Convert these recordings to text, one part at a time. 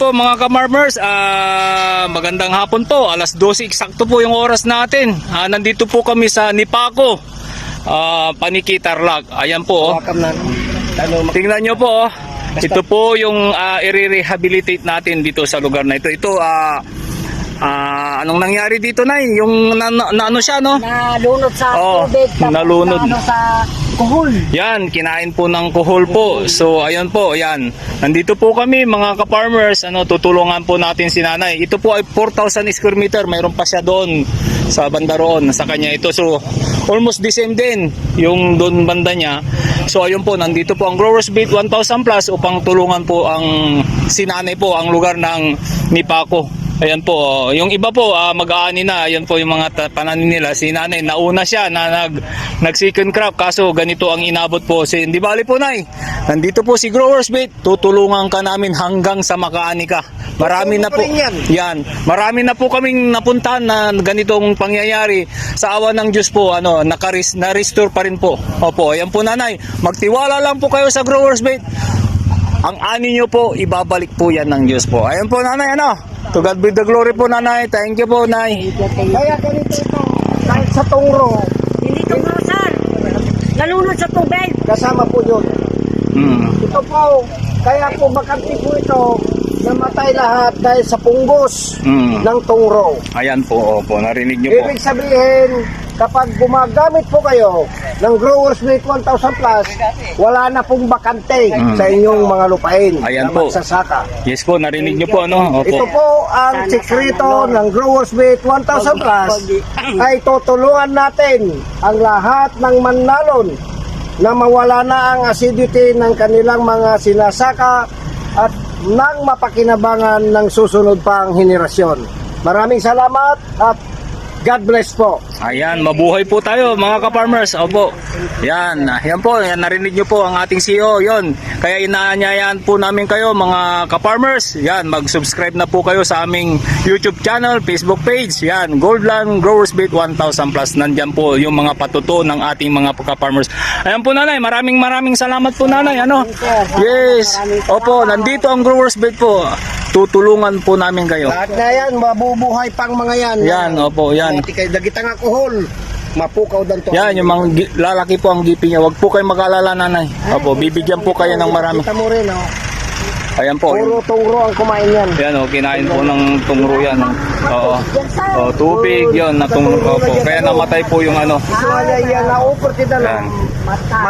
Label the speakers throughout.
Speaker 1: po mga ka-farmers, magandang hapon po, alas 12 eksakto po yung oras natin. Nandito po kami sa Nipako, Paniki Tarlac. Ayan po, tingnan nyo po, ito po yung i-rehabilitate natin dito sa lugar na ito. Ito, anong nangyari dito, Nay? Yung ano siya, no?
Speaker 2: Nalunod sa tubig.
Speaker 1: Nalunod.
Speaker 2: Sa kuhol.
Speaker 1: Yan, kinain po ng kuhol po. So, ayun po, yan. Nandito po kami, mga ka-farmers. Tutulungan po natin si nanay. Ito po ay 4,000 square meter. Mayroon pa siya doon sa banda roon. Sa kanya ito. So, almost the same din yung doon banda niya. So, ayun po, nandito po ang Growers Beat 1,000 plus upang tulungan po ang si nanay po, ang lugar ng Nipako. Ayan po, yung iba po mag-aani na, ayan po yung mga pananim nila. Si nanay, nauna siya na nag-second crop, kaso ganito ang inabot po. Hindi bali po, Nay, nandito po si Growers Beat, tutulungan ka namin hanggang sa makaani ka. Marami na po, yan, marami na po kaming napuntahan na ganitong pangyayari. Sa awa ng Diyos po, na-restore pa rin po. Opo, ayan po, nanay, magtiwala lang po kayo sa Growers Beat. Ang ani nyo po, ibabalik po yan ng Diyos po. Ayan po, nanay, to God be the glory po, nanay. Thank you po, Nay.
Speaker 2: Kaya ganito ito, kahit sa tungro. Hindi tungro, sir. Nalunod sa tubig. Kasama po yun. Ito po, kaya po bakante po ito, namatay lahat dahil sa punggos ng tungro.
Speaker 1: Ayan po, opo, narinig nyo po.
Speaker 2: Ibig sabihin, kapag gumagamit po kayo ng Growers Beat 1,000 plus, wala na pong bakante sa inyong mga lupain.
Speaker 1: Ayan po.
Speaker 2: Magsasaka.
Speaker 1: Yes po, narinig nyo po, Opo.
Speaker 2: Ito po ang sekreto ng Growers Beat 1,000 plus ay tutulungan natin ang lahat ng mannalon na mawala na ang acidity ng kanilang mga sinasaka at nang mapakinabangan ng susunod pang henerasyon. Maraming salamat at God bless po.
Speaker 1: Ayan, mabuhay po tayo mga ka-farmers. Opo. Yan po, yan, narinig nyo po ang ating CEO. Yon. Kaya inaanyayahan po namin kayo mga ka-farmers. Yan, mag-subscribe na po kayo sa aming YouTube channel, Facebook page. Yan, Goldland Growers Beat 1,000 plus. Nandyan po yung mga patuto ng ating mga ka-farmers. Ayan po, nanay, maraming salamat po, nanay. Yes. Opo, nandito ang Growers Beat po. Tutulungan po namin kayo.
Speaker 2: Lahat na yan, mabubuhay pang mga yan.
Speaker 1: Yan, opo, yan.
Speaker 2: Dagitang alcohol, mapukaw dan to.
Speaker 1: Yan, yung mga lalaki po ang gipi niya. Huwag po kayo mag-alala, nanay. Opo, bibigyan po kayo ng marami.
Speaker 2: Kita mo rin,
Speaker 1: Ayan po.
Speaker 2: Puro tungro ang kumain yan.
Speaker 1: Yan, kinain po ng tungro yan. Oo. Tubig, yun, na tungro po. Kaya namatay po yung
Speaker 2: Yan, na-opportunity lang.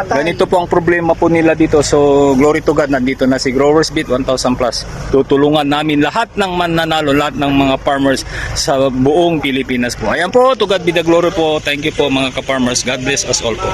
Speaker 1: Ganito po ang problema po nila dito. So, glory to God, nandito na si Growers Beat 1,000 plus. Tutulungan namin lahat ng mananalo, lahat ng mga farmers sa buong Pilipinas po. Ayan po, to God be the glory po. Thank you po mga ka-farmers. God bless us all po.